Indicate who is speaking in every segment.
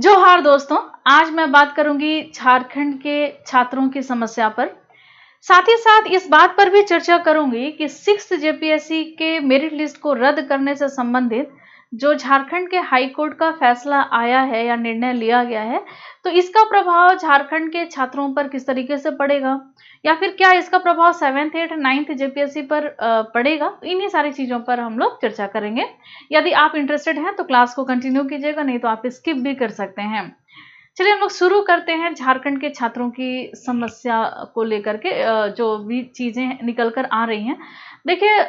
Speaker 1: जोहार दोस्तों, आज मैं बात करूंगी झारखंड के छात्रों की समस्या पर। साथ ही साथ इस बात पर भी चर्चा करूंगी कि 6th जेपीएससी के मेरिट लिस्ट को रद्द करने से संबंधित जो झारखंड के हाई कोर्ट का फैसला आया है या निर्णय लिया गया है, तो इसका प्रभाव झारखंड के छात्रों पर किस तरीके से पड़ेगा या फिर क्या इसका प्रभाव 7th 8th 9th जेपीएससी पर पड़ेगा। इन्हीं सारी चीजों पर हम लोग चर्चा करेंगे। यदि आप इंटरेस्टेड हैं तो क्लास को कंटिन्यू कीजिएगा, नहीं तो आप स्किप भी कर सकते हैं। चलिए हम लोग शुरू करते हैं झारखंड के छात्रों की समस्या को लेकर के जो भी चीजें निकल कर आ रही हैं। देखिए,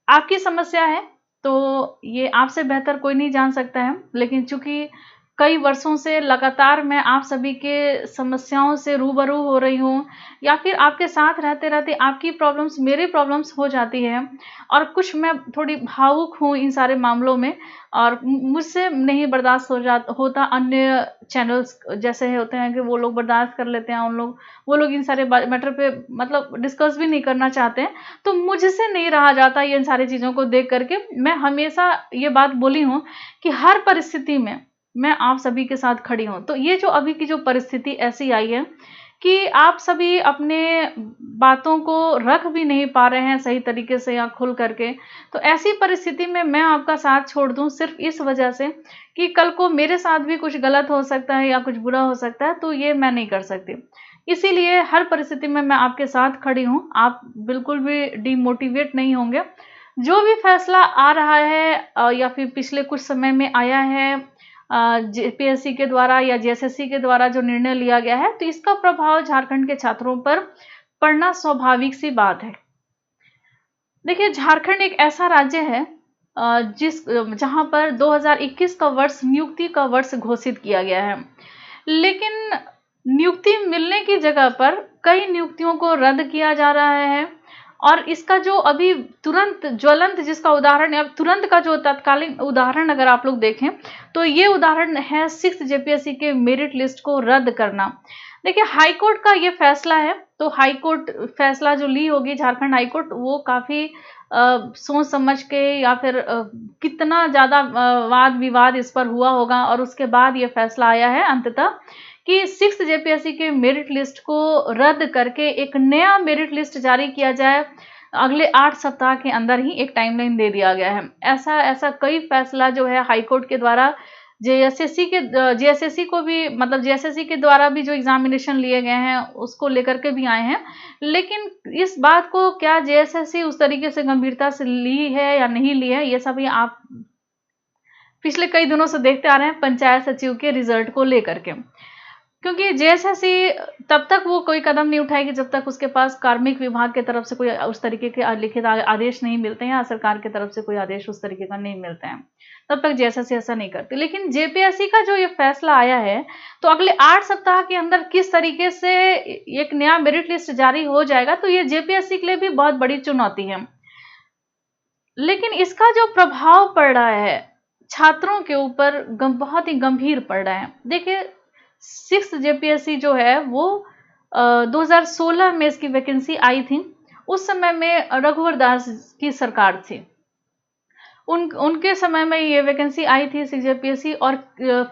Speaker 1: आपकी समस्या है तो ये आपसे बेहतर कोई नहीं जान सकता है, लेकिन चूंकि कई वर्षों से लगातार मैं आप सभी के समस्याओं से रूबरू हो रही हूँ या फिर आपके साथ रहते रहते आपकी प्रॉब्लम्स मेरी प्रॉब्लम्स हो जाती है और कुछ मैं थोड़ी भावुक हूँ इन सारे मामलों में और मुझसे नहीं बर्दाश्त होता। अन्य चैनल्स जैसे होते हैं कि वो लोग बर्दाश्त कर लेते हैं, वो लोग इन सारे मैटर पे मतलब डिस्कस भी नहीं करना चाहते हैं, तो मुझसे नहीं रहा जाता ये इन सारी चीज़ों को देख करके। मैं हमेशा ये बात बोली हूँ कि हर परिस्थिति में मैं आप सभी के साथ खड़ी हूँ। तो ये जो अभी की जो परिस्थिति ऐसी आई है कि आप सभी अपने बातों को रख भी नहीं पा रहे हैं सही तरीके से या खुल करके, तो ऐसी परिस्थिति में मैं आपका साथ छोड़ दूं सिर्फ इस वजह से कि कल को मेरे साथ भी कुछ गलत हो सकता है या कुछ बुरा हो सकता है, तो ये मैं नहीं कर सकती। इसीलिए हर परिस्थिति में मैं आपके साथ खड़ी हूँ, आप बिल्कुल भी डिमोटिवेट नहीं होंगे। जो भी फैसला आ रहा है या फिर पिछले कुछ समय में आया है जेपीएससी के द्वारा या जेएसएससी के द्वारा जो निर्णय लिया गया है, तो इसका प्रभाव झारखंड के छात्रों पर पड़ना स्वाभाविक सी बात है। देखिए, झारखंड एक ऐसा राज्य है जहां पर 2021 का वर्ष नियुक्ति का वर्ष घोषित किया गया है, लेकिन नियुक्ति मिलने की जगह पर कई नियुक्तियों को रद्द किया जा रहा है। और इसका जो अभी तुरंत ज्वलंत जिसका उदाहरण है, अब तुरंत का जो तत्कालीन उदाहरण अगर आप लोग देखें तो ये उदाहरण है 6th जेपीएससी के मेरिट लिस्ट को रद्द करना। देखिए, हाई कोर्ट का ये फैसला है, तो हाई कोर्ट फैसला जो ली होगी झारखंड हाई कोर्ट, वो काफी सोच समझ के या फिर कितना ज्यादा वाद विवाद इस पर हुआ होगा और उसके बाद ये फैसला आया है अंततः कि 6th जेपीएससी के मेरिट लिस्ट को रद्द करके एक नया मेरिट लिस्ट जारी किया जाए। अगले 8 सप्ताह के अंदर ही एक टाइमलाइन दे दिया गया है। ऐसा कई फैसला जो है हाई कोर्ट के द्वारा जेएसएससी को भी मतलब जेएसएससी के द्वारा भी जो एग्जामिनेशन लिए गए हैं उसको लेकर के भी आए हैं, लेकिन इस बात को क्या जेएसएससी उस तरीके से गंभीरता से ली है या नहीं ली है, ये सभी आप पिछले कई दिनों से देखते आ रहे हैं पंचायत सचिव के रिजल्ट को लेकर के। क्योंकि जेएसएससी तब तक वो कोई कदम नहीं उठाएगी जब तक उसके पास कार्मिक विभाग की तरफ से कोई उस तरीके के लिखित आदेश नहीं मिलते हैं या सरकार की तरफ से कोई आदेश उस तरीके का नहीं मिलते हैं, तब तक जेएसएससी ऐसा नहीं करती। लेकिन जेपीएससी का जो ये फैसला आया है, तो अगले 8 सप्ताह के अंदर किस तरीके से एक नया मेरिट लिस्ट जारी हो जाएगा, तो ये जेपीएससी के लिए भी बहुत बड़ी चुनौती है। लेकिन इसका जो प्रभाव पड़ रहा है छात्रों के ऊपर बहुत ही गंभीर पड़ रहा है। देखिए, 6th जेपीएससी जो है वो 2016 में इसकी वैकेंसी आई थी। उस समय में रघुवर दास की सरकार थी, उनके समय में ये वैकेंसी आई थी 6 जेपीएससी। और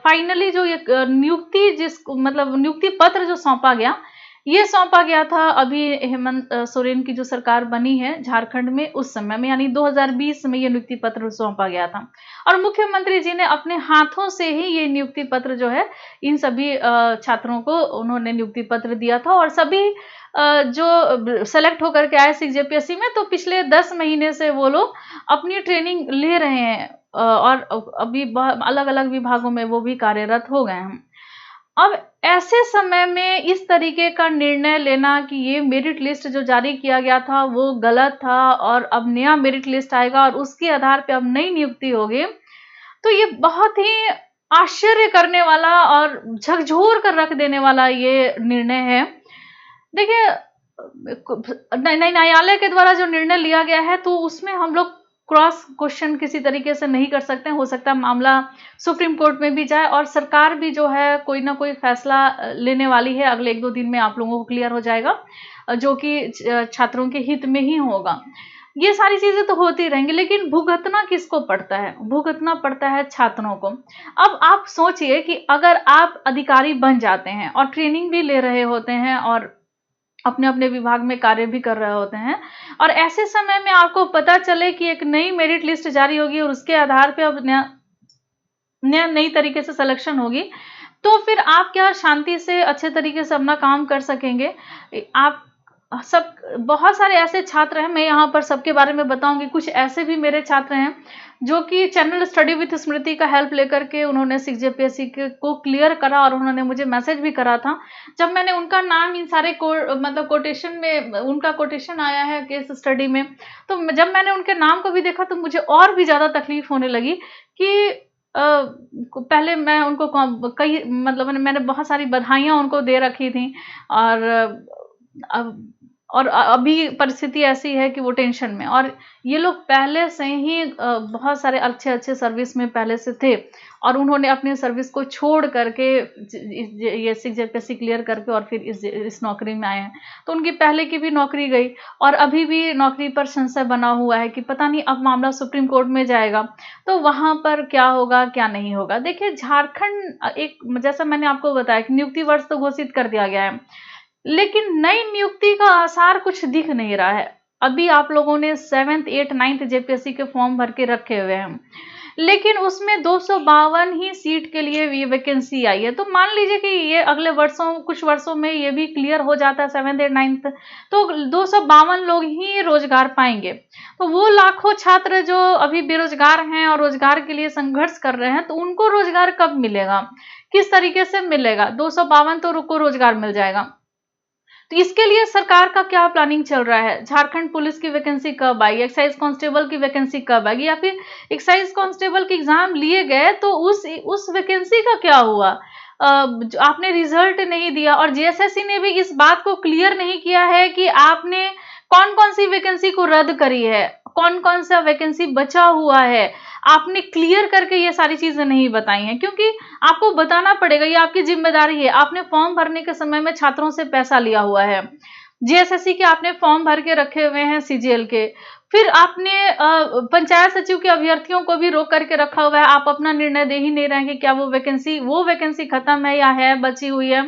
Speaker 1: फाइनली जो ये नियुक्ति पत्र जो सौंपा गया, ये सौंपा गया था अभी हेमंत सोरेन की जो सरकार बनी है झारखंड में उस समय में, यानी 2020 में ये नियुक्ति पत्र सौंपा गया था। और मुख्यमंत्री जी ने अपने हाथों से ही ये नियुक्ति पत्र जो है इन सभी छात्रों को उन्होंने नियुक्ति पत्र दिया था। और सभी जो सेलेक्ट होकर के आए 6 जेपीएससी में, तो पिछले 10 महीने से वो लोग अपनी ट्रेनिंग ले रहे हैं और अभी अलग अलग विभागों में वो भी कार्यरत हो गए हैं। अब ऐसे समय में इस तरीके का निर्णय लेना कि ये मेरिट लिस्ट जो जारी किया गया था वो गलत था और अब नया मेरिट लिस्ट आएगा और उसके आधार पे अब नई नियुक्ति होगी, तो ये बहुत ही आश्चर्य करने वाला और झकझोर कर रख देने वाला ये निर्णय है। देखिए, न्यायालय के द्वारा जो निर्णय लिया गया है, तो उसमें हम लोग क्रॉस क्वेश्चन किसी तरीके से नहीं कर सकते हैं। हो सकता है मामला सुप्रीम कोर्ट में भी जाए और सरकार भी जो है कोई ना कोई फैसला लेने वाली है। अगले 1-2 दिन में आप लोगों को क्लियर हो जाएगा, जो कि छात्रों के हित में ही होगा। ये सारी चीजें तो होती रहेंगी, लेकिन भुगतना किसको पड़ता है? भुगतना पड़ता है छात्रों को। अब आप सोचिए कि अगर आप अधिकारी बन जाते हैं और ट्रेनिंग भी ले रहे होते हैं और अपने अपने विभाग में कार्य भी कर रहे होते हैं, और ऐसे समय में आपको पता चले कि एक नई मेरिट लिस्ट जारी होगी और उसके आधार पे अब नई तरीके से सिलेक्शन होगी, तो फिर आप क्या शांति से अच्छे तरीके से अपना काम कर सकेंगे? आप सब बहुत सारे ऐसे छात्र हैं, मैं यहाँ पर सबके बारे में बताऊंगी। कुछ ऐसे भी मेरे छात्र हैं जो कि चैनल स्टडी विद स्मृति का हेल्प लेकर के उन्होंने 6 जेपीएससी को क्लियर करा, और उन्होंने मुझे मैसेज भी करा था। जब मैंने उनका नाम इन सारे मतलब कोटेशन में, उनका कोटेशन आया है केस स्टडी में, तो जब मैंने उनके नाम को भी देखा तो मुझे और भी ज्यादा तकलीफ होने लगी कि पहले मैं उनको कई मतलब मैंने बहुत सारी बधाइयां उनको दे रखी थी, और अब और अभी परिस्थिति ऐसी है कि वो टेंशन में, और ये लोग पहले से ही बहुत सारे अच्छे अच्छे सर्विस में पहले से थे, और उन्होंने अपनी सर्विस को छोड़ करके ये 6 जेपीएससी क्लियर करके और फिर इस नौकरी में आए हैं। तो उनकी पहले की भी नौकरी गई, और अभी भी नौकरी पर संशय बना हुआ है कि पता नहीं अब मामला सुप्रीम कोर्ट में जाएगा तो वहां पर क्या होगा क्या नहीं होगा। देखिए, झारखंड एक, जैसा मैंने आपको बताया कि नियुक्ति वर्ष तो घोषित कर दिया गया है, लेकिन नई नियुक्ति का आसार कुछ दिख नहीं रहा है। अभी आप लोगों ने 7th 8th 9th जेपीएससी के फॉर्म भर के रखे हुए हैं, लेकिन उसमें 252 ही सीट के लिए ये वैकेंसी आई है। तो मान लीजिए कि ये अगले वर्षों, कुछ वर्षों में ये भी क्लियर हो जाता है 7th 8th 9th, तो 252 लोग ही रोजगार पाएंगे। तो वो लाखों छात्र जो अभी बेरोजगार हैं और रोजगार के लिए संघर्ष कर रहे हैं, तो उनको रोजगार कब मिलेगा, किस तरीके से मिलेगा? 252 तो को रोजगार मिल जाएगा। तो इसके लिए सरकार का क्या प्लानिंग चल रहा है? झारखंड पुलिस की वैकेंसी कब आई, एक्साइज कांस्टेबल की वैकेंसी कब आएगी, या फिर एक्साइज कांस्टेबल के एग्जाम लिए गए तो उस वैकेंसी का क्या हुआ? आपने रिजल्ट नहीं दिया, और जेएसएससी ने भी इस बात को क्लियर नहीं किया है कि आपने कौन कौन सी वैकेंसी को रद्द करी है, कौन कौन सा वैकेंसी बचा हुआ है, आपने क्लियर करके ये सारी चीजें नहीं बताई हैं, क्योंकि आपको बताना पड़ेगा, ये आपकी जिम्मेदारी है। आपने फॉर्म भरने के समय में छात्रों से पैसा लिया हुआ है, जेएसएससी के आपने फॉर्म भर के रखे हुए हैं, सीजीएल के, फिर आपने पंचायत सचिव के अभ्यर्थियों को भी रोक करके रखा हुआ है। आप अपना निर्णय दे ही नहीं रहे हैं कि क्या वो वैकेंसी खत्म है या है, बची हुई है।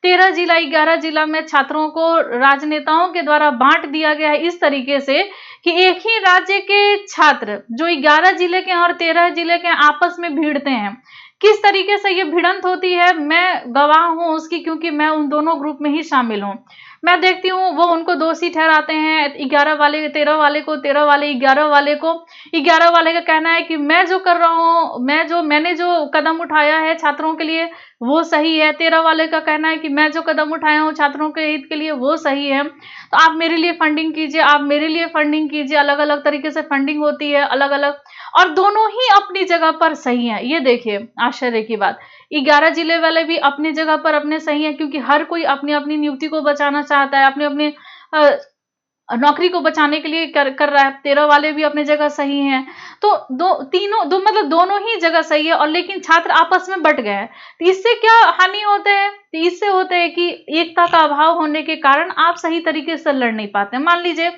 Speaker 1: 13 जिला 11 जिला में छात्रों को राजनेताओं के द्वारा बांट दिया गया है इस तरीके से कि एक ही राज्य के छात्र जो 11 जिले के और 13 जिले के आपस में भिड़ते हैं। किस तरीके से ये भिड़ंत होती है, मैं गवाह हूं उसकी, क्योंकि मैं उन दोनों ग्रुप में ही शामिल हूं। मैं देखती हूँ वो उनको दोषी ठहराते हैं, 11 वाले 13 वाले को, 13 वाले 11 वाले को। 11 वाले का कहना है कि मैं जो कर रहा हूँ, मैंने जो कदम उठाया है छात्रों के लिए वो सही है। 13 वाले का कहना है कि मैं जो कदम उठाया हूँ छात्रों के हित के लिए वो सही है, तो आप मेरे लिए फंडिंग कीजिए, आप मेरे लिए फंडिंग कीजिए। अलग अलग तरीके से फंडिंग होती है, अलग अलग, और दोनों ही अपनी जगह पर सही है। ये देखिए आश्चर्य की बात, 11 जिले वाले भी अपनी जगह पर अपने सही है, क्योंकि हर कोई अपनी अपनी नियुक्ति को बचाना चाहता है, अपने अपने नौकरी को बचाने के लिए कर रहा है। 13 वाले भी अपनी जगह सही हैं, तो मतलब दोनों ही जगह सही है, और लेकिन छात्र आपस में बट गए हैं। तो इससे क्या हानि होते हैं? तो इससे होते हैं कि एकता का अभाव होने के कारण आप सही तरीके से लड़ नहीं पाते। मान लीजिए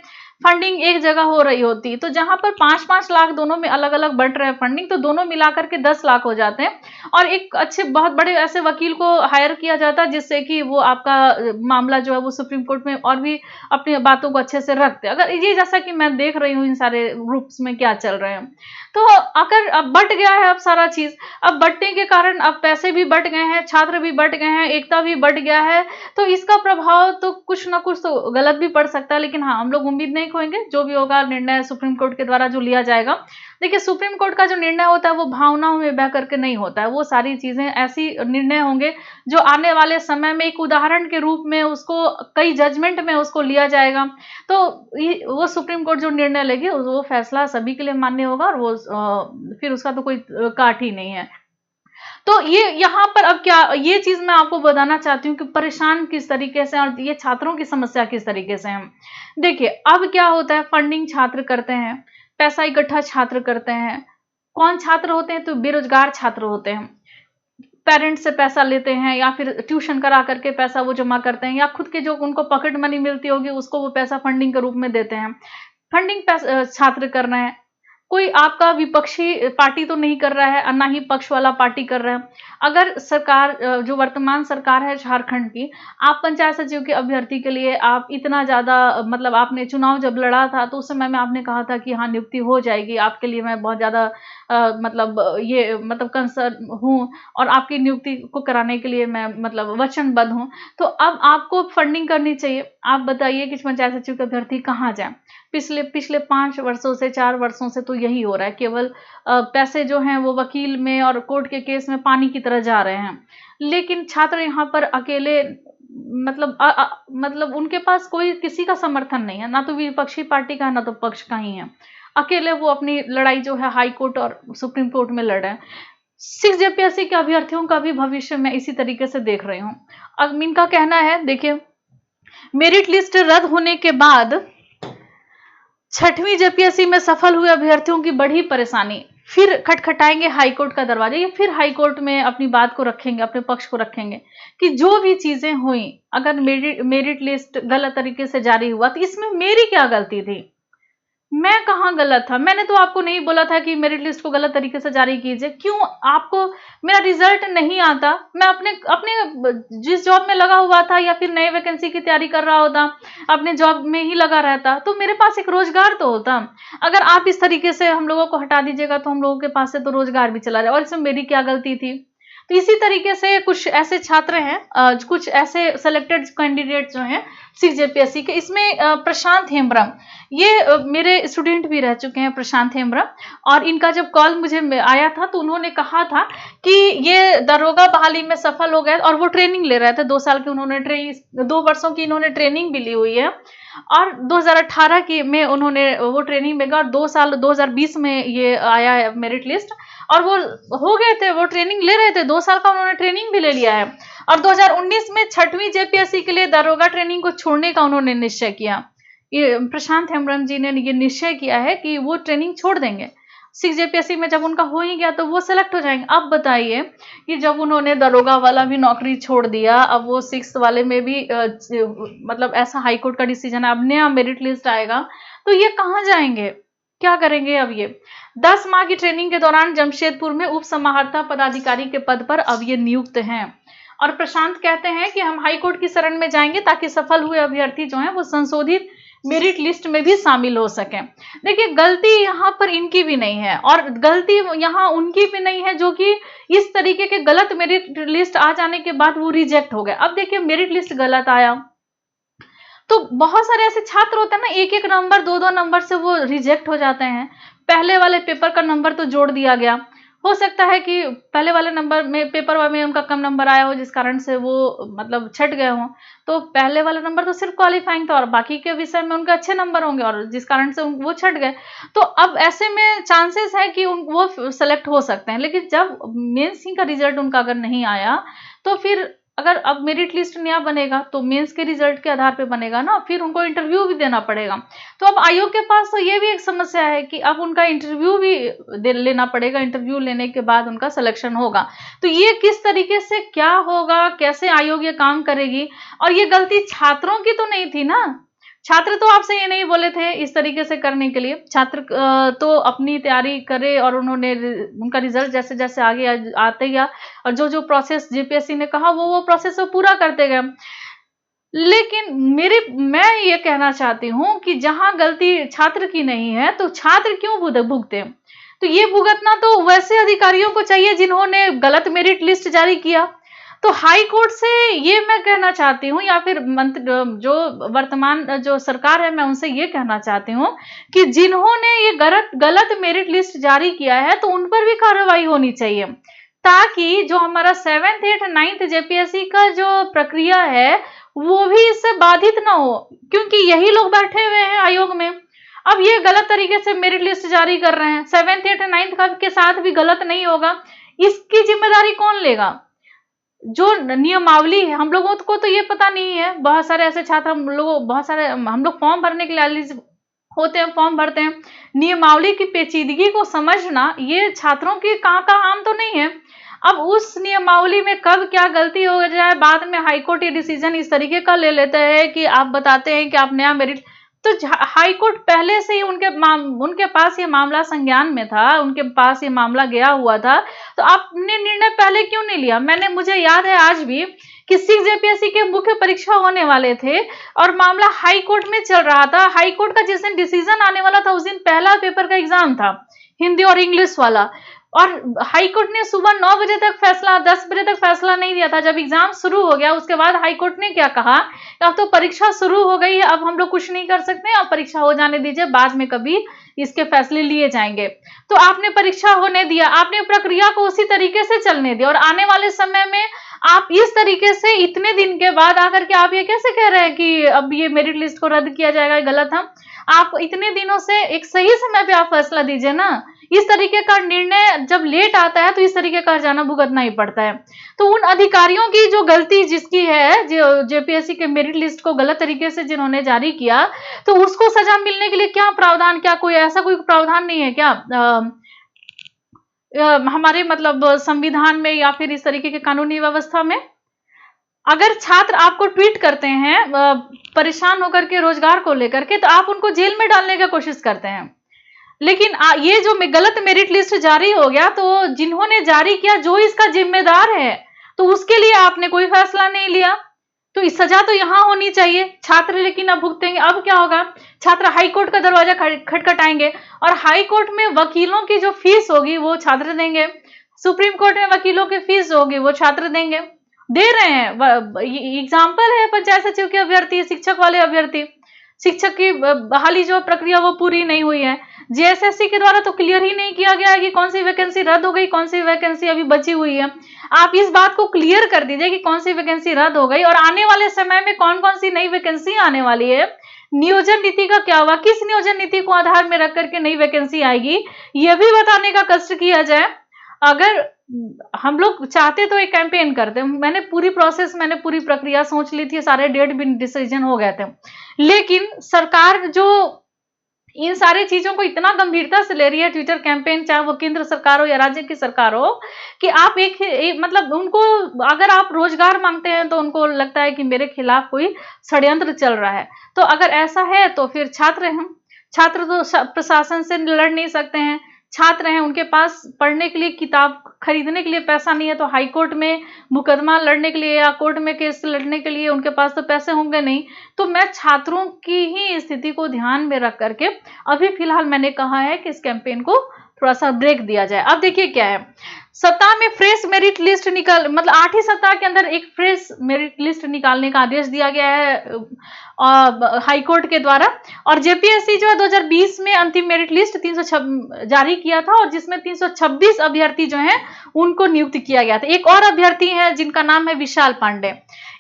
Speaker 1: फंडिंग एक जगह हो रही होती, तो जहां पर 5-5 लाख दोनों में अलग अलग बट रहे हैं फंडिंग, तो दोनों मिलाकर के 10 लाख हो जाते हैं, और एक अच्छे बहुत बड़े ऐसे वकील को हायर किया जाता है जिससे कि वो आपका मामला जो है वो सुप्रीम कोर्ट में और भी अपनी बातों को अच्छे से रखते हैं। अगर ये, जैसा कि मैं देख रही हूँ इन सारे ग्रुप्स में क्या चल रहे हैं, तो अगर अब बट गया है अब सारा चीज, अब बटने के कारण अब पैसे भी बट गए हैं, छात्र भी बट गए हैं, एकता भी बट गया है, तो इसका प्रभाव तो कुछ ना कुछ तो गलत भी पड़ सकता है। लेकिन हाँ, हम लोग उम्मीद नहीं खोएंगे, जो भी होगा निर्णय सुप्रीम कोर्ट के द्वारा जो लिया जाएगा। देखिए, सुप्रीम कोर्ट का जो निर्णय होता है वो भावनाओं में बह करके नहीं होता है, वो सारी चीजें ऐसी निर्णय होंगे जो आने वाले समय में एक उदाहरण के रूप में उसको कई जजमेंट में उसको लिया जाएगा। तो वो सुप्रीम कोर्ट जो निर्णय लेगी वो फैसला सभी के लिए मान्य होगा, और वो फिर उसका तो कोई काट ही नहीं है। तो ये यहाँ पर अब क्या, ये चीज मैं आपको बताना चाहती हूँ कि परेशान किस तरीके से और ये छात्रों की समस्या किस तरीके से है। देखिए, अब क्या होता है, फंडिंग छात्र करते हैं, पैसा इकट्ठा छात्र करते हैं। कौन छात्र होते हैं? तो बेरोजगार छात्र होते हैं। पेरेंट्स से पैसा लेते हैं, या फिर ट्यूशन करा करके पैसा वो जमा करते हैं, या खुद के जो उनको पॉकेट मनी मिलती होगी उसको वो पैसा फंडिंग के रूप में देते हैं। फंडिंग छात्र कर रहे हैं, कोई आपका विपक्षी पार्टी तो नहीं कर रहा है और ना ही पक्ष वाला पार्टी कर रहा है। अगर सरकार जो वर्तमान सरकार है झारखंड की, आप पंचायत सचिव के अभ्यर्थी के लिए आप इतना ज़्यादा मतलब आपने चुनाव जब लड़ा था तो उस समय में आपने कहा था कि हाँ नियुक्ति हो जाएगी, आपके लिए मैं बहुत ज़्यादा मतलब ये मतलब कंसर्न हूँ और आपकी नियुक्ति को कराने के लिए मैं मतलब वचनबद्ध हूँ। तो अब आपको फंडिंग करनी चाहिए। आप बताइए कि पंचायत सचिव के अभ्यर्थी कहाँ जाएँ? पिछले पिछले 5 वर्षों से 4 वर्षों से तो यही हो रहा है, केवल पैसे जो हैं वो वकील में और कोर्ट के केस में पानी की तरह जा रहे हैं। लेकिन छात्र यहाँ पर अकेले मतलब मतलब उनके पास कोई किसी का समर्थन नहीं है, ना तो विपक्षी पार्टी का ना तो पक्ष का ही है। अकेले वो अपनी लड़ाई जो है हाई कोर्ट और सुप्रीम कोर्ट में लड़ रहे हैं। 6 जेपीएससी के अभ्यर्थियों का भी भविष्य मैं इसी तरीके से देख रही हूँ। अब इनका कहना है, देखिए, मेरिट लिस्ट रद्द होने के बाद 6वीं जेपीएससी में सफल हुए अभ्यर्थियों की बड़ी परेशानी, फिर खटखटाएंगे हाईकोर्ट का दरवाजा, या फिर हाईकोर्ट में अपनी बात को रखेंगे, अपने पक्ष को रखेंगे कि जो भी चीजें हुई, अगर मेरिट लिस्ट गलत तरीके से जारी हुआ तो इसमें मेरी क्या गलती थी? मैं कहाँ गलत था? मैंने तो आपको नहीं बोला था कि मेरिट लिस्ट को गलत तरीके से जारी कीजिए। क्यों आपको मेरा रिजल्ट नहीं आता? मैं अपने अपने जिस जॉब में लगा हुआ था या फिर नए वैकेंसी की तैयारी कर रहा होता, अपने जॉब में ही लगा रहता, तो मेरे पास एक रोजगार तो होता। अगर आप इस तरीके से हम लोगों को हटा दीजिएगा तो हम लोगों के पास से तो रोजगार भी चला जाए, और इसमें मेरी क्या गलती थी? तो इसी तरीके से कुछ ऐसे छात्र हैं, कुछ ऐसे सेलेक्टेड कैंडिडेट जो हैं 6 जेपीएससी के, इसमें प्रशांत हेम्ब्रम, ये मेरे स्टूडेंट भी रह चुके हैं, प्रशांत हेम्ब्रम। और इनका जब कॉल मुझे आया था तो उन्होंने कहा था कि ये दरोगा बहाली में सफल हो गए और वो ट्रेनिंग ले रहे थे। 2 साल की उन्होंने 2 वर्षों की इन्होंने ट्रेनिंग भी ली हुई है, और 2018 की में उन्होंने वो ट्रेनिंग में गया, और 2 साल 2020 में ये आया है मेरिट लिस्ट, और वो हो गए थे, वो ट्रेनिंग ले रहे थे, 2 साल का उन्होंने ट्रेनिंग भी ले लिया है। और 2019 में 6वीं जेपीएससी के लिए दरोगा ट्रेनिंग को छोड़ने का उन्होंने निश्चय किया। ये प्रशांत हेम्ब्रम जी ने ये निश्चय किया है कि वो ट्रेनिंग छोड़ देंगे। 6 जेपीएससी में जब उनका हो ही गया तो वो सेलेक्ट हो जाएंगे। अब बताइए कि जब उन्होंने दरोगा वाला भी नौकरी छोड़ दिया, अब वो 6 वाले में भी मतलब ऐसा हाईकोर्ट का डिसीजन है, अब नया मेरिट लिस्ट आएगा, तो ये कहाँ जाएंगे? क्या करेंगे अब ये? 10 माह की ट्रेनिंग के दौरान जमशेदपुर में उप समाहर्ता पदाधिकारी के पद पर अब ये नियुक्त हैं। और प्रशांत कहते हैं कि हम हाईकोर्ट की शरण में जाएंगे ताकि सफल हुए अभ्यर्थी जो हैं वो संशोधित मेरिट लिस्ट में भी शामिल हो सकें। देखिए, गलती यहाँ पर इनकी भी नहीं है, और गलती यहाँ उनकी भी नहीं है जो कि इस तरीके के गलत मेरिट लिस्ट आ जाने के बाद वो रिजेक्ट हो गए। अब देखिए, मेरिट लिस्ट गलत आया तो बहुत सारे ऐसे छात्र होते हैं ना, एक एक नंबर 2-2 नंबर से वो रिजेक्ट हो जाते हैं। पहले वाले पेपर का नंबर तो जोड़ दिया गया, हो सकता है कि पहले वाले नंबर में पेपर में उनका कम नंबर आया हो जिस कारण से वो मतलब छट गए हों, तो पहले वाला नंबर तो सिर्फ क्वालिफाइंग था और बाकी के विषय में उनके अच्छे नंबर होंगे और जिस कारण से वो छट गए। तो अब ऐसे में चांसेस है कि वो सेलेक्ट हो सकते हैं, लेकिन जब मेंस का रिजल्ट उनका अगर नहीं आया तो फिर अगर अब मेरिट लिस्ट नया बनेगा तो मेंस के रिजल्ट के आधार पे बनेगा ना, फिर उनको इंटरव्यू भी देना पड़ेगा। तो अब आयोग के पास तो ये भी एक समस्या है कि अब उनका इंटरव्यू भी लेना पड़ेगा, इंटरव्यू लेने के बाद उनका सिलेक्शन होगा। तो ये किस तरीके से क्या होगा, कैसे आयोग ये काम करेगी? और ये गलती छात्रों की तो नहीं थी ना, छात्र तो आपसे ये नहीं बोले थे इस तरीके से करने के लिए। छात्र तो अपनी तैयारी करे और उन्होंने उनका रिजल्ट जैसे जैसे आगे आते गया और जो जो प्रोसेस जेपीएससी ने कहा वो प्रोसेस वो पूरा करते गए। लेकिन मैं ये कहना चाहती हूँ कि जहां गलती छात्र की नहीं है तो छात्र क्यों भुगते? तो ये भुगतना तो वैसे अधिकारियों को चाहिए जिन्होंने गलत मेरिट लिस्ट जारी किया। तो हाई कोर्ट से ये मैं कहना चाहती हूँ, या फिर जो वर्तमान जो सरकार है मैं उनसे ये कहना चाहती हूँ कि जिन्होंने ये गलत मेरिट लिस्ट जारी किया है तो उन पर भी कार्रवाई होनी चाहिए, ताकि जो हमारा 7th 8th 9th जेपीएससी का जो प्रक्रिया है वो भी इससे बाधित ना हो, क्योंकि यही लोग बैठे हुए हैं आयोग में। अब ये गलत तरीके से मेरिट लिस्ट जारी कर रहे हैं, 7th 8th 9th का के साथ भी गलत नहीं होगा, इसकी जिम्मेदारी कौन लेगा? जो नियमावली है, हम लोगों को तो ये पता नहीं है। बहुत सारे ऐसे छात्र हम लोग फॉर्म भरने के लिए होते हैं, फॉर्म भरते हैं, नियमावली की पेचीदगी को समझना ये छात्रों की का काम तो नहीं है। अब उस नियमावली में कब क्या गलती हो जाए, बाद में हाईकोर्ट ये डिसीजन इस तरीके का ले लेता है कि आप बताते हैं कि आप नया मेरिट, तो हाई कोर्ट पहले से ही उनके पास ये मामला संज्ञान में था, उनके पास ये मामला गया हुआ था, तो आपने निर्णय पहले क्यों नहीं लिया? मुझे याद है आज भी कि 6 जेपीएससी के मुख्य परीक्षा होने वाले थे और मामला हाई कोर्ट में चल रहा था। हाई कोर्ट का जिस दिन डिसीजन आने वाला था उस दिन पहला पेपर का एग्जाम था, हिंदी और इंग्लिश वाला, और हाई कोर्ट ने सुबह 9 बजे तक फैसला, 10 बजे तक फैसला नहीं दिया था। जब एग्जाम शुरू हो गया उसके बाद हाई कोर्ट ने क्या कहा, अब तो परीक्षा शुरू हो गई है, अब हम लोग कुछ नहीं कर सकते, अब परीक्षा हो जाने दीजिए, बाद में कभी इसके फैसले लिए जाएंगे। तो आपने परीक्षा होने दिया, आपने प्रक्रिया को उसी तरीके से चलने दिया, और आने वाले समय में आप इस तरीके से इतने दिन के बाद आकर के आप ये कैसे कह रहे हैं कि अब ये मेरिट लिस्ट को रद्द किया जाएगा, गलत है। आप इतने दिनों से एक सही समय पे आप फैसला दीजिए ना। इस तरीके का निर्णय जब लेट आता है तो इस तरीके का हर्जाना भुगतना ही पड़ता है। तो उन अधिकारियों की जो गलती जिसकी है, जो जेपीएससी के मेरिट लिस्ट को गलत तरीके से जिन्होंने जारी किया, तो उसको सजा मिलने के लिए क्या प्रावधान, क्या कोई ऐसा कोई प्रावधान नहीं है क्या हमारे मतलब संविधान में या फिर इस तरीके के कानूनी व्यवस्था में? अगर छात्र आपको ट्वीट करते हैं परेशान होकर के रोजगार को लेकर के, तो आप उनको जेल में डालने की कोशिश करते हैं। लेकिन ये जो गलत मेरिट लिस्ट जारी हो गया, तो जिन्होंने जारी किया, जो इसका जिम्मेदार है, तो उसके लिए आपने कोई फैसला नहीं लिया। तो इस सजा तो यहां होनी चाहिए, छात्र लेकिन अब भुगतेंगे। अब क्या होगा, छात्र हाई कोर्ट का दरवाजा खटखटाएंगे, और हाई कोर्ट में वकीलों की जो फीस होगी वो छात्र देंगे, सुप्रीम कोर्ट में वकीलों की फीस होगी वो छात्र देंगे, दे रहे हैं। एग्जाम्पल है पंचायत सचिव के अभ्यर्थी, शिक्षक वाले अभ्यर्थी, शिक्षक की बहाली जो प्रक्रिया वो पूरी नहीं हुई है, जेएसएससी के द्वारा तो क्लियर ही नहीं किया गया कि कौन सी वैकेंसी रद्द हो गई, कौन सी वैकेंसी अभी बची हुई है। आप इस बात को क्लियर कर दीजिए कि कौन सी वैकेंसी रद्द हो गई और आने वाले समय में कौन कौन सी नई वैकेंसी आने वाली है, नियोजन नीति का क्या हुआ, किस नियोजन नीति को आधार में रख करके नई वैकेंसी आएगी, यह भी बताने का कष्ट किया जाए। अगर हम लोग चाहते तो एक कैंपेन करते, मैंने पूरी प्रोसेस, मैंने पूरी प्रक्रिया सोच ली थी, सारे डेट भी डिसीजन हो गए थे, लेकिन सरकार जो इन सारी चीजों को इतना गंभीरता से ले रही है, ट्विटर कैंपेन, चाहे वो केंद्र सरकार हो या राज्य की सरकार हो, कि आप एक मतलब उनको, अगर आप रोजगार मांगते हैं तो उनको लगता है कि मेरे खिलाफ कोई षड्यंत्र चल रहा है। तो अगर ऐसा है तो फिर छात्र हैं, छात्र तो प्रशासन से लड़ नहीं सकते हैं, छात्र हैं, उनके पास पढ़ने के लिए, किताब खरीदने के लिए पैसा नहीं है, तो हाई कोर्ट में मुकदमा लड़ने के लिए या कोर्ट में केस लड़ने के लिए उनके पास तो पैसे होंगे नहीं। तो मैं छात्रों की ही स्थिति को ध्यान में रख करके अभी फिलहाल मैंने कहा है कि इस कैंपेन को थोड़ा सा ब्रेक दिया जाए। अब देखिए क्या है, सप्ताह में फ्रेश मेरिट लिस्ट मतलब 8 ही सप्ताह के अंदर एक फ्रेश मेरिट लिस्ट निकालने का आदेश दिया गया है हाई कोर्ट के द्वारा। और जेपीएससी जो है 2020 में अंतिम मेरिट लिस्ट 306 जारी किया था, और जिसमें 326 अभ्यर्थी जो हैं उनको नियुक्त किया गया था। एक और अभ्यर्थी है जिनका नाम है विशाल पांडे।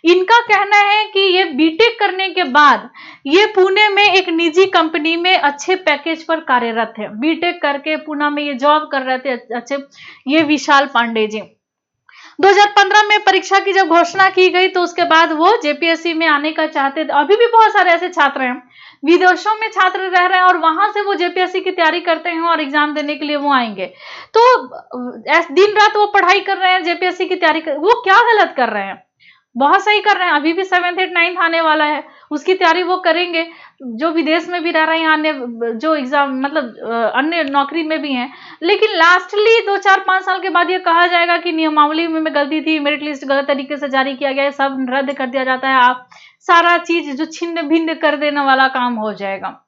Speaker 1: इनका कहना है कि ये बीटेक करने के बाद ये पुणे में एक निजी कंपनी में अच्छे पैकेज पर कार्यरत है, बीटेक करके पुणे में ये जॉब कर रहे थे अच्छे, ये विशाल पांडे जी। 2015 में परीक्षा की जब घोषणा की गई तो उसके बाद वो जेपीएससी में आने का चाहते थे। अभी भी बहुत सारे ऐसे छात्र हैं, विदेशों में छात्र रह रहे हैं और वहां से वो जेपीएससी की तैयारी करते हैं और एग्जाम देने के लिए वो आएंगे। तो दिन रात वो पढ़ाई कर रहे हैं, जेपीएससी की तैयारी कर, वो क्या गलत कर रहे हैं, बहुत सही कर रहे हैं। अभी भी 7th 8th 9th आने वाला है, उसकी तैयारी वो करेंगे। जो विदेश में भी रह रहे हैं, अन्य जो एग्जाम मतलब अन्य नौकरी में भी हैं, लेकिन लास्टली 2-4-5 साल के बाद ये कहा जाएगा कि नियमावली में गलती थी, मेरिट लिस्ट गलत तरीके से जारी किया गया है, सब रद्द कर दिया जाता है, आप सारा चीज जो छिन्न भिन्न कर देने वाला काम हो जाएगा।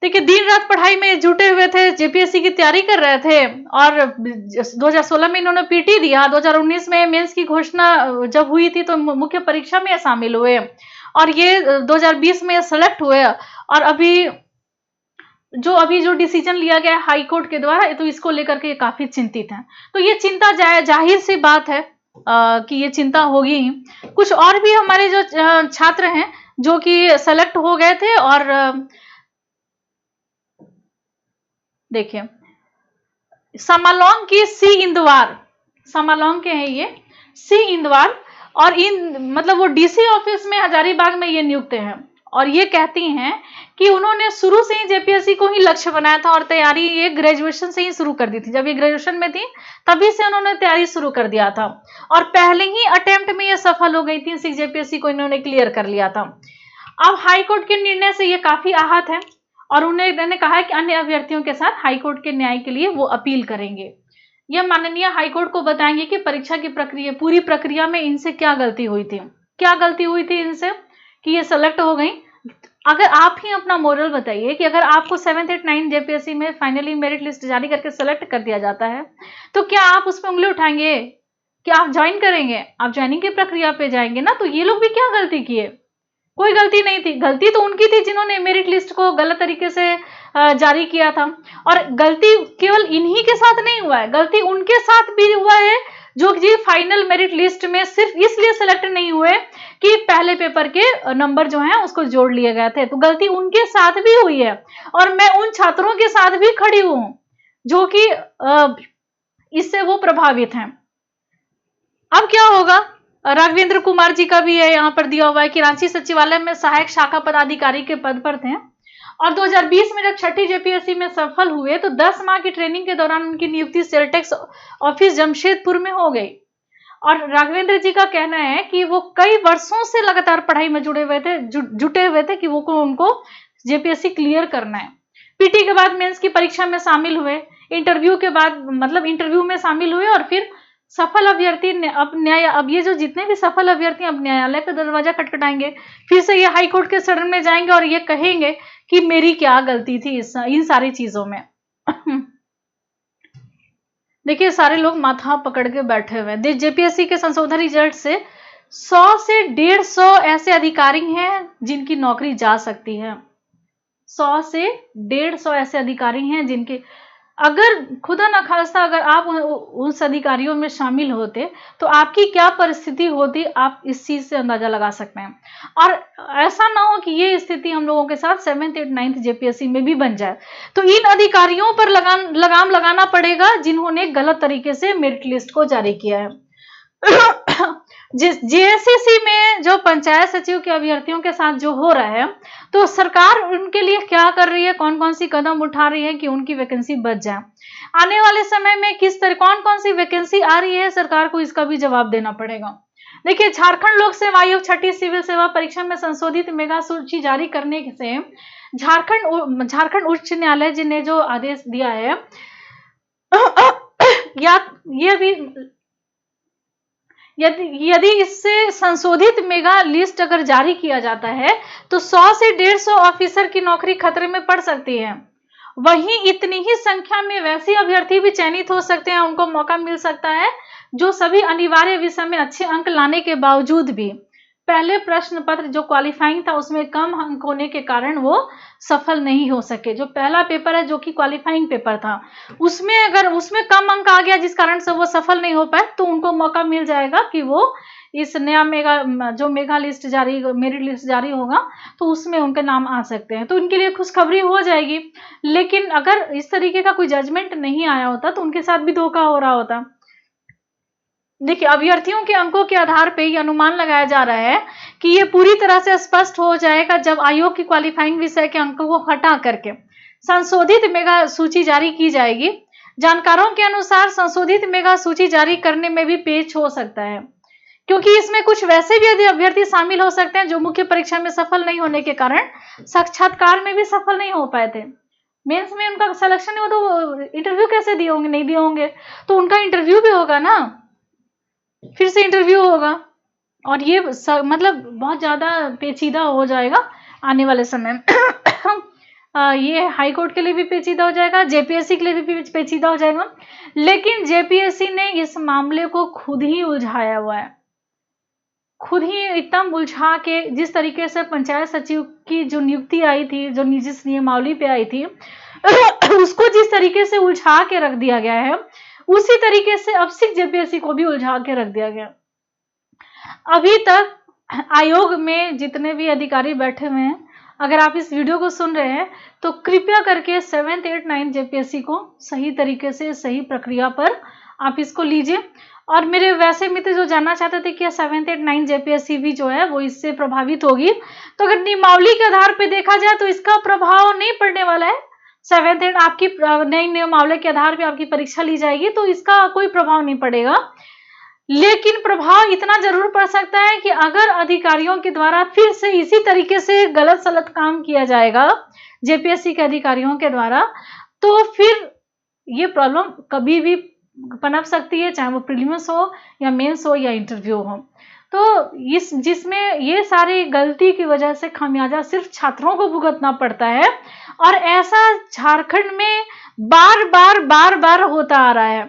Speaker 1: देखिए, दिन रात पढ़ाई में जुटे हुए थे, जेपीएससी की तैयारी कर रहे थे, और 2016 में इन्होंने पीटी दिया, 2019 में मेंस की घोषणा जब हुई थी तो मुख्य परीक्षा में शामिल हुए, और ये 2020 में सेलेक्ट हुए, और अभी जो डिसीजन लिया गया हाई कोर्ट के द्वारा, तो इसको लेकर के काफी चिंतित हैं। तो ये चिंता जाहिर सी बात है कि ये चिंता होगी ही। कुछ और भी हमारे जो छात्र हैं जो कि सेलेक्ट हो गए थे, और देखिए समालोंग की सी इंदवार, समालोंग के हैं ये सी इंदवार, और मतलब वो डीसी ऑफिस में हजारीबाग में ये नियुक्त हैं, और ये कहती हैं कि उन्होंने शुरू से ही जेपीएससी को ही लक्ष्य बनाया था और तैयारी ये ग्रेजुएशन से ही शुरू कर दी थी। जब ये ग्रेजुएशन में थी तभी से उन्होंने तैयारी शुरू कर दिया था, और पहले ही अटेम्प्ट में ये सफल हो गई थी, 6 जेपीएससी को इन्होंने क्लियर कर लिया था। अब हाईकोर्ट के निर्णय से ये काफी आहत है और उन्होंने कहा है कि अन्य अभ्यर्थियों के साथ हाईकोर्ट के न्याय के लिए वो अपील करेंगे। यह माननीय हाईकोर्ट को बताएंगे कि परीक्षा की प्रक्रिया, पूरी प्रक्रिया में इनसे क्या गलती हुई थी, क्या गलती हुई थी इनसे कि ये सेलेक्ट हो गई। अगर आप ही अपना मोरल बताइए कि अगर आपको 7th 8th 9th जेपीएससी में फाइनली मेरिट लिस्ट जारी करके सेलेक्ट कर दिया जाता है तो क्या आप उस पर उंगली उठाएंगे? क्या आप ज्वाइन करेंगे? आप ज्वाइनिंग की प्रक्रिया पे जाएंगे ना। तो ये लोग भी क्या गलती किए? कोई गलती नहीं थी। गलती तो उनकी थी जिन्होंने मेरिट लिस्ट को गलत तरीके से जारी किया था। और गलती केवल इन्हीं के साथ नहीं हुआ है, गलती उनके साथ भी हुआ है जो जी फाइनल मेरिट लिस्ट में सिर्फ इसलिए सेलेक्ट नहीं हुए कि पहले पेपर के नंबर जो हैं उसको जोड़ लिए गए थे। तो गलती उनके साथ भी हुई है और मैं उन छात्रों के साथ भी खड़ी हूं जो कि इससे वो प्रभावित हैं। अब क्या होगा? राघवेंद्र कुमार जी का भी है यहाँ पर दिया हुआ है कि रांची सचिवालय में सहायक शाखा पदाधिकारी के पद पर थे और 2020 में जब छठी जेपीएससी में सफल हुए तो 10 माह की ट्रेनिंग के दौरान उनकी नियुक्ति सेल टैक्स ऑफिस जमशेदपुर में हो गई। और राघवेंद्र जी का कहना है कि वो कई वर्षों से लगातार पढ़ाई में जुटे हुए थे कि वो उनको जेपीएससी क्लियर करना है। पीटी के बाद मेंस की परीक्षा में शामिल हुए, इंटरव्यू के बाद मतलब इंटरव्यू में शामिल हुए और फिर सफल अभ्यर्थी ने अब ये जो जितने भी सफल अभ्यर्थी अब न्यायालय का दरवाजा खटखटाएंगे, फिर से ये हाईकोर्ट के शरण में जाएंगे और ये कहेंगे कि मेरी क्या गलती थी इन सारी चीजों में। देखिए सारे लोग माथा पकड़ के बैठे हुए हैं। जेपीएससी के संशोधन रिजल्ट से 100 से 150 ऐसे अधिकारी हैं जिनकी नौकरी जा सकती है। 100 से 150 ऐसे अधिकारी हैं जिनके, अगर खुदा न खास्ता अगर आप उस अधिकारियों में शामिल होते तो आपकी क्या परिस्थिति होती, आप इस चीज से अंदाजा लगा सकते हैं। और ऐसा ना हो कि ये स्थिति हम लोगों के साथ 7th 8th 9th जेपीएससी में भी बन जाए। तो इन अधिकारियों पर लगाम लगाना पड़ेगा जिन्होंने गलत तरीके से मेरिट लिस्ट को जारी किया है। जेएसएससी में जो पंचायत सचिव के अभ्यर्थियों के साथ जो हो रहा है तो सरकार उनके लिए क्या कर रही है, कौन कौन सी कदम उठा रही है कि उनकी वैकेंसी बच जाए। आने वाले समय में किस तरह कौन कौन सी वैकेंसी आ रही है, सरकार को इसका भी जवाब देना पड़ेगा। देखिए झारखंड लोक सेवा आयोग छठी सिविल सेवा परीक्षा में संशोधित मेगा सूची जारी करने से झारखंड उच्च न्यायालय जी ने जो आदेश दिया है या ये भी यदि इससे संशोधित मेगा लिस्ट अगर जारी किया जाता है तो 100 से 150 ऑफिसर की नौकरी खतरे में पड़ सकती है। वहीं इतनी ही संख्या में वैसे अभ्यर्थी भी चयनित हो सकते हैं, उनको मौका मिल सकता है जो सभी अनिवार्य विषय में अच्छे अंक लाने के बावजूद भी पहले प्रश्न पत्र जो क्वालिफाइंग था उसमें कम अंक होने के कारण वो सफल नहीं हो सके। जो पहला पेपर है जो कि क्वालिफाइंग पेपर था उसमें अगर उसमें कम अंक आ गया जिस कारण से वो सफल नहीं हो पाए तो उनको मौका मिल जाएगा कि वो इस नया मेगा लिस्ट जारी मेरिट लिस्ट जारी होगा तो उसमें उनके नाम आ सकते हैं। तो उनके लिए खुशखबरी हो जाएगी। लेकिन अगर इस तरीके का कोई जजमेंट नहीं आया होता तो उनके साथ भी धोखा हो रहा होता। देखिए अभ्यर्थियों के अंकों के आधार पर यह अनुमान लगाया जा रहा है कि ये पूरी तरह से स्पष्ट हो जाएगा जब आयोग की क्वालिफाइंग विषय के अंकों को हटा करके संशोधित मेगा सूची जारी की जाएगी। जानकारों के अनुसार संशोधित मेगा सूची जारी करने में भी पेच हो सकता है क्योंकि इसमें कुछ वैसे भी अभ्यर्थी शामिल हो सकते हैं जो मुख्य परीक्षा में सफल नहीं होने के कारण साक्षात्कार में भी सफल नहीं हो पाए थे। मेंस में उनका सिलेक्शन नहीं हो तो इंटरव्यू कैसे दिए होंगे, नहीं दिए होंगे तो उनका इंटरव्यू भी होगा ना, फिर से इंटरव्यू होगा और ये मतलब बहुत ज्यादा पेचीदा हो जाएगा आने वाले समय में। ये हाई कोर्ट के लिए भी पेचीदा हो जाएगा, जेपीएससी के लिए भी पेचीदा हो जाएगा। लेकिन जेपीएससी ने इस मामले को खुद ही उलझाया हुआ है, खुद ही एकदम उलझा के जिस तरीके से पंचायत सचिव की जो नियुक्ति आई थी, जो जिस नियमावली पे आई थी उसको जिस तरीके से उलझा के रख दिया गया है उसी तरीके से अब सिर्फ जेपीएससी को भी उलझा के रख दिया गया। अभी तक आयोग में जितने भी अधिकारी बैठे हुए हैं, अगर आप इस वीडियो को सुन रहे हैं तो कृपया करके 7th 8th 9th जेपीएससी को सही तरीके से सही प्रक्रिया पर आप इसको लीजिए। और मेरे वैसे मित्र जो जानना चाहते थे कि 7th 8th 9th जेपीएससी भी जो है वो इससे प्रभावित होगी, तो अगर नियमावली के आधार पर देखा जाए तो इसका प्रभाव नहीं पड़ने वाला है। 7th 8th आपकी नई नियमावली के आधार पर आपकी परीक्षा ली जाएगी तो इसका कोई प्रभाव नहीं पड़ेगा। लेकिन प्रभाव इतना जरूर पड़ सकता है कि अगर अधिकारियों के द्वारा फिर से इसी तरीके से गलत सलत काम किया जाएगा जेपीएससी के अधिकारियों के द्वारा, तो फिर ये प्रॉब्लम कभी भी पनप सकती है, चाहे वो प्रीलिम्स हो या मेंस हो या इंटरव्यू हो। तो इस जिसमें ये सारी गलती की वजह से खामियाजा सिर्फ छात्रों को भुगतना पड़ता है, और ऐसा झारखंड में बार बार होता आ रहा है।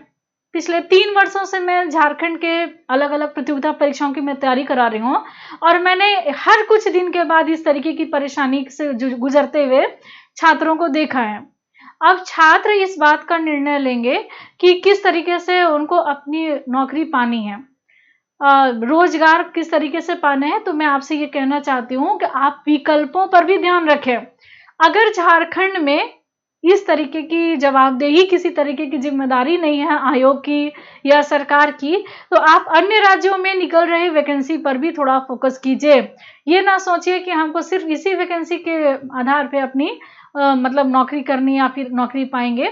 Speaker 1: पिछले 3 वर्षों से मैं झारखंड के अलग अलग प्रतियोगिता परीक्षाओं की मैं तैयारी करा रही हूँ, और मैंने हर कुछ दिन के बाद इस तरीके की परेशानी से गुजरते हुए छात्रों को देखा है। अब छात्र इस बात का निर्णय लेंगे कि किस तरीके से उनको अपनी नौकरी पानी है, रोजगार किस तरीके से पाना है। तो मैं आपसे ये कहना चाहती हूँ कि आप विकल्पों पर भी ध्यान रखें। अगर झारखंड में इस तरीके की जवाबदेही, किसी तरीके की जिम्मेदारी नहीं है आयोग की या सरकार की, तो आप अन्य राज्यों में निकल रहे वैकेंसी पर भी थोड़ा फोकस कीजिए। ये ना सोचिए कि हमको सिर्फ इसी वैकेंसी के आधार पे अपनी मतलब नौकरी करनी या फिर नौकरी पाएंगे।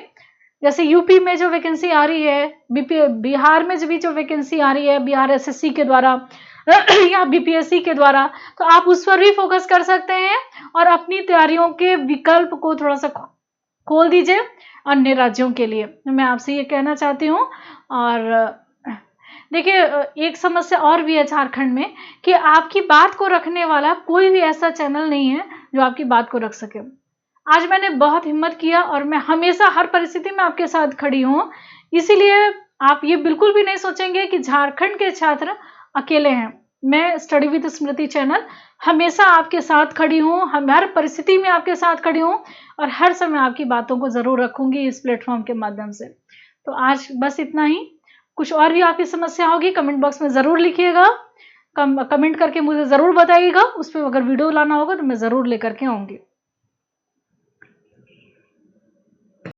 Speaker 1: जैसे यूपी में जो वैकेंसी आ रही है, बिहार में भी जो वैकेंसी आ रही है बिहार एसएससी के द्वारा या बीपीएससी के द्वारा, तो आप उस पर भी फोकस कर सकते हैं और अपनी तैयारियों के विकल्प को थोड़ा सा खोल दीजिए अन्य राज्यों के लिए। मैं आपसे ये कहना चाहती हूँ। और देखिए, एक समस्या और भी है झारखंड में कि आपकी बात को रखने वाला कोई भी ऐसा चैनल नहीं है जो आपकी बात को रख सके। आज मैंने बहुत हिम्मत किया और मैं हमेशा हर परिस्थिति में आपके साथ खड़ी हूँ, इसीलिए आप ये बिल्कुल भी नहीं सोचेंगे कि झारखंड के छात्र अकेले हैं। मैं स्टडी विद स्मृति चैनल हमेशा आपके साथ खड़ी हूँ, हम हर परिस्थिति में आपके साथ खड़ी हूँ और हर समय आपकी बातों को जरूर रखूंगी इस प्लेटफॉर्म के माध्यम से। तो आज बस इतना ही। कुछ और भी आपकी समस्या होगी कमेंट बॉक्स में जरूर लिखिएगा, कमेंट करके मुझे जरूर बताइएगा। उस पर अगर वीडियो लाना होगा तो मैं जरूर लेकर के आऊंगी।